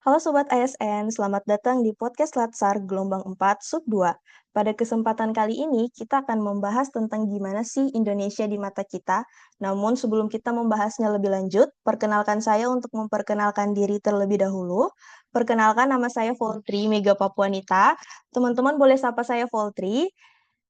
Halo Sobat ASN, selamat datang di podcast Latsar Gelombang 4 Sub 2. Pada kesempatan kali ini, kita akan membahas tentang gimana sih Indonesia di mata kita. Namun sebelum kita membahasnya lebih lanjut, perkenalkan saya untuk memperkenalkan diri terlebih dahulu. Perkenalkan, nama saya Voltri Mega Papuanita. Teman-teman boleh sapa saya Voltri.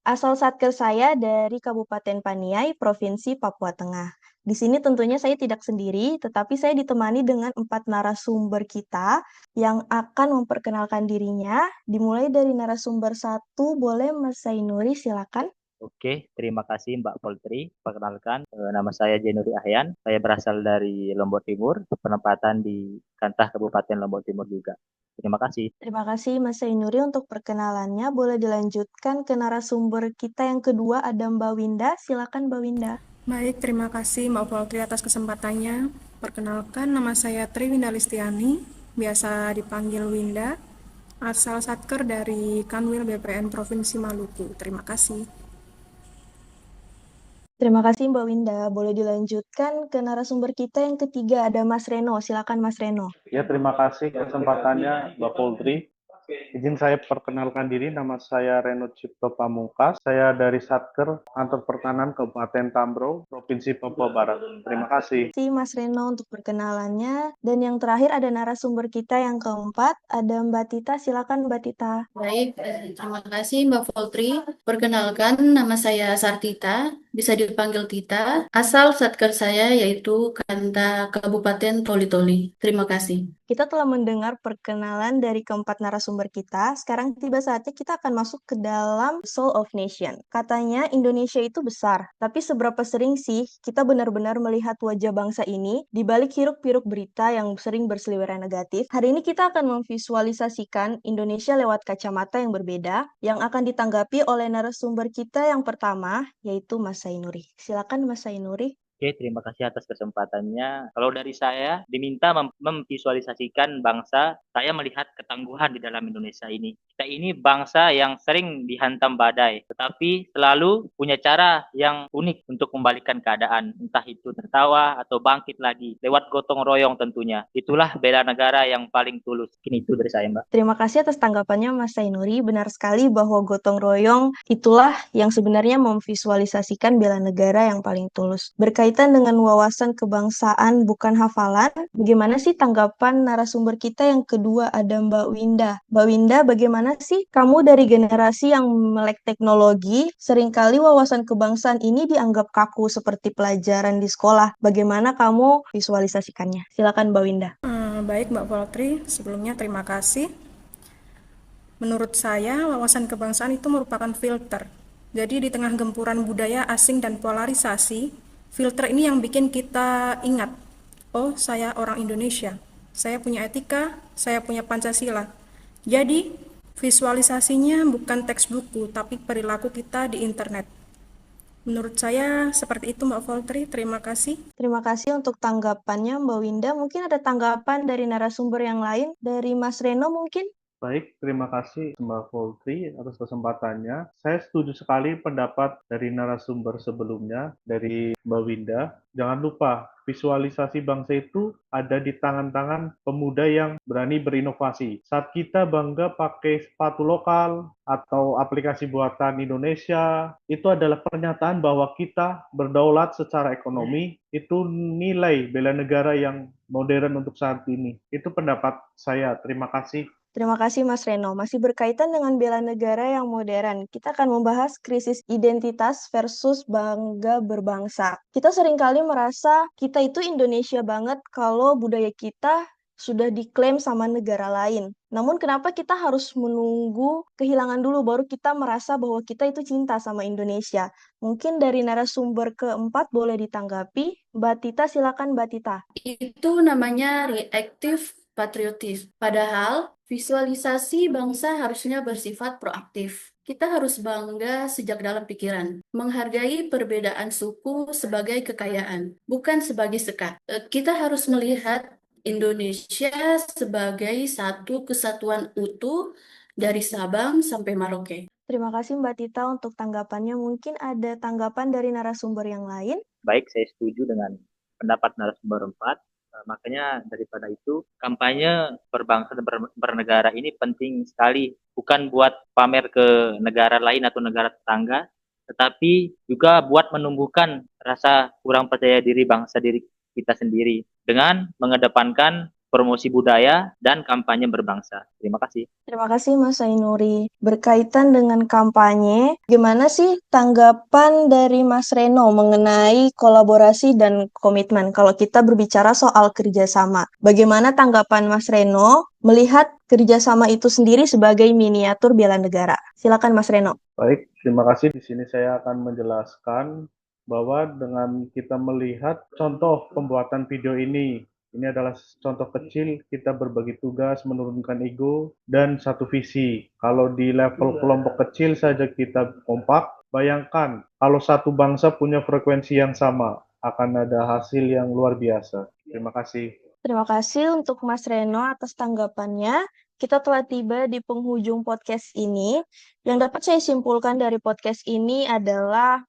Asal Satker saya dari Kabupaten Paniai, Provinsi Papua Tengah. Di sini tentunya saya tidak sendiri, tetapi saya ditemani dengan 4 narasumber kita yang akan memperkenalkan dirinya. Dimulai dari narasumber 1, boleh Mas Zainuri, silakan. Oke, terima kasih Mbak Poltri. Perkenalkan, nama saya Jenuri Ahyan. Saya berasal dari Lombok Timur, penempatan di Kantah Kabupaten Lombok Timur juga. Terima kasih. Terima kasih Mas Zainuri untuk perkenalannya. Boleh dilanjutkan ke narasumber kita yang kedua, ada Mbak Winda. Silakan Mbak Winda. Baik, terima kasih Mbak Poltri atas kesempatannya. Perkenalkan, nama saya Tri Winda Listiani, biasa dipanggil Winda, asal Satker dari Kanwil BPN Provinsi Maluku. Terima kasih. Terima kasih Mbak Winda. Boleh dilanjutkan ke narasumber kita yang ketiga, ada Mas Reno. Silakan Mas Reno. Ya, terima kasih kesempatannya Mbak Poldri. Izin saya perkenalkan diri, nama saya Reno Cipto Pamungkas. Saya dari Satker, Kantor Pertahanan Kabupaten Tambrau, Provinsi Papua Barat. Terima kasih. Terima kasih Mas Reno untuk perkenalannya. Dan yang terakhir ada narasumber kita yang keempat, ada Mbak Tita. Silakan Mbak Tita. Baik, terima kasih Mbak Voltri. Perkenalkan, nama saya Sartita, bisa dipanggil Tita. Asal Satker saya yaitu Kanta Kabupaten Toli-Toli. Terima kasih. Kita telah mendengar perkenalan dari keempat narasumber kita. Sekarang tiba saatnya kita akan masuk ke dalam Soul of Nation. Katanya Indonesia itu besar, tapi seberapa sering sih kita benar-benar melihat wajah bangsa ini di balik hiruk-pikuk berita yang sering berseliweran negatif? Hari ini kita akan memvisualisasikan Indonesia lewat kacamata yang berbeda, yang akan ditanggapi oleh narasumber kita yang pertama, yaitu Mas Zainuri. Silakan Mas Zainuri. Oke, terima kasih atas kesempatannya. Kalau dari saya, diminta memvisualisasikan bangsa, saya melihat ketangguhan di dalam Indonesia ini. Kita ini bangsa yang sering dihantam badai, tetapi selalu punya cara yang unik untuk membalikan keadaan. Entah itu tertawa atau bangkit lagi, lewat gotong royong tentunya. Itulah bela negara yang paling tulus. Mungkin itu dari saya, Mbak. Terima kasih atas tanggapannya Mas Zainuri. Benar sekali bahwa gotong royong itulah yang sebenarnya memvisualisasikan bela negara yang paling tulus. Berkaitan dengan wawasan kebangsaan bukan hafalan, bagaimana sih tanggapan narasumber kita yang kedua, ada Mbak Winda. Mbak Winda, bagaimana sih kamu dari generasi yang melek teknologi, seringkali wawasan kebangsaan ini dianggap kaku seperti pelajaran di sekolah. Bagaimana kamu visualisasikannya? Silakan Mbak Winda. Baik Mbak Poltri, sebelumnya terima kasih. Menurut saya, wawasan kebangsaan itu merupakan filter. Jadi di tengah gempuran budaya asing dan polarisasi, filter ini yang bikin kita ingat, oh saya orang Indonesia, saya punya etika, saya punya Pancasila. Jadi visualisasinya bukan teks buku, tapi perilaku kita di internet. Menurut saya seperti itu Mbak Voltri, terima kasih. Terima kasih untuk tanggapannya Mbak Winda. Mungkin ada tanggapan dari narasumber yang lain, dari Mas Reno mungkin? Baik, terima kasih Mbak Poldri atas kesempatannya. Saya setuju sekali pendapat dari narasumber sebelumnya, dari Mbak Winda. Jangan lupa, visualisasi bangsa itu ada di tangan-tangan pemuda yang berani berinovasi. Saat kita bangga pakai sepatu lokal atau aplikasi buatan Indonesia, itu adalah pernyataan bahwa kita berdaulat secara ekonomi, itu nilai bela negara yang modern untuk saat ini. Itu pendapat saya. Terima kasih. Terima kasih Mas Reno. Masih berkaitan dengan bela negara yang modern, kita akan membahas krisis identitas versus bangga berbangsa. Kita seringkali merasa kita itu Indonesia banget kalau budaya kita sudah diklaim sama negara lain. Namun kenapa kita harus menunggu kehilangan dulu baru kita merasa bahwa kita itu cinta sama Indonesia? Mungkin dari narasumber keempat boleh ditanggapi. Mbak Tita, silakan Mbak Tita. Itu namanya reaktif patriotis. Padahal visualisasi bangsa harusnya bersifat proaktif. Kita harus bangga sejak dalam pikiran, menghargai perbedaan suku sebagai kekayaan, bukan sebagai sekat. Kita harus melihat Indonesia sebagai satu kesatuan utuh dari Sabang sampai Merauke. Terima kasih Mbak Tita untuk tanggapannya. Mungkin ada tanggapan dari narasumber yang lain? Baik, saya setuju dengan pendapat narasumber 4. Makanya daripada itu, kampanye berbangsa dan bernegara ini penting sekali. Bukan buat pamer ke negara lain atau negara tetangga, tetapi juga buat menumbuhkan rasa kurang percaya diri bangsa diri kita sendiri dengan mengedepankan promosi budaya dan kampanye berbangsa. Terima kasih. Terima kasih Mas Ainuri. Berkaitan dengan kampanye, gimana sih tanggapan dari Mas Reno mengenai kolaborasi dan komitmen kalau kita berbicara soal kerjasama? Bagaimana tanggapan Mas Reno melihat kerjasama itu sendiri sebagai miniatur bela negara? Silakan Mas Reno. Baik, terima kasih. Di sini saya akan menjelaskan bahwa dengan kita melihat contoh pembuatan video ini adalah contoh kecil kita berbagi tugas, menurunkan ego, dan satu visi. Kalau di level kelompok kecil saja kita kompak, bayangkan kalau satu bangsa punya frekuensi yang sama, akan ada hasil yang luar biasa. Terima kasih. Terima kasih untuk Mas Reno atas tanggapannya. Kita telah tiba di penghujung podcast ini. Yang dapat saya simpulkan dari podcast ini adalah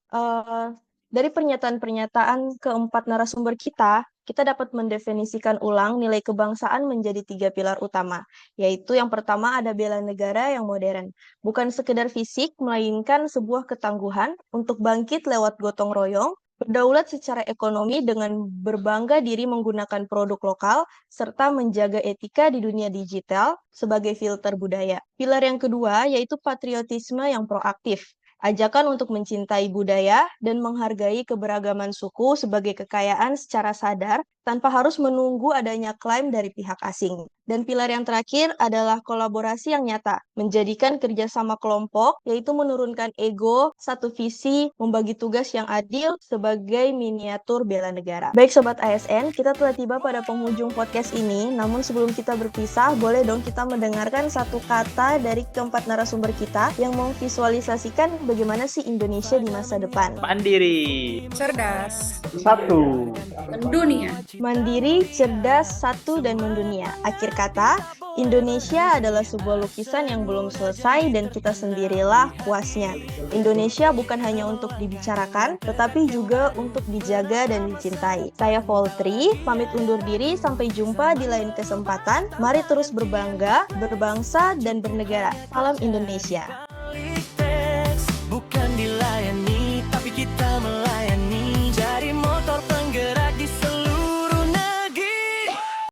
dari pernyataan-pernyataan keempat narasumber kita dapat mendefinisikan ulang nilai kebangsaan menjadi 3 pilar utama, yaitu yang pertama ada bela negara yang modern. Bukan sekedar fisik, melainkan sebuah ketangguhan untuk bangkit lewat gotong royong, berdaulat secara ekonomi dengan berbangga diri menggunakan produk lokal, serta menjaga etika di dunia digital sebagai filter budaya. Pilar yang kedua yaitu patriotisme yang proaktif. Ajakan untuk mencintai budaya dan menghargai keberagaman suku sebagai kekayaan secara sadar tanpa harus menunggu adanya klaim dari pihak asing. Dan pilar yang terakhir adalah kolaborasi yang nyata, menjadikan kerjasama kelompok, yaitu menurunkan ego, satu visi, membagi tugas yang adil sebagai miniatur bela negara. Baik Sobat ASN, kita telah tiba pada penghujung podcast ini, namun sebelum kita berpisah, boleh dong kita mendengarkan satu kata dari keempat narasumber kita yang memvisualisasikan bagaimana sih Indonesia di masa depan. Mandiri. Cerdas. 1. Mendunia. Mandiri, cerdas, satu, dan mendunia. Akhir kata, Indonesia adalah sebuah lukisan yang belum selesai dan kita sendirilah puasnya. Indonesia bukan hanya untuk dibicarakan, tetapi juga untuk dijaga dan dicintai. Saya Voltri, pamit undur diri, sampai jumpa di lain kesempatan. Mari terus berbangga, berbangsa, dan bernegara. Salam Indonesia.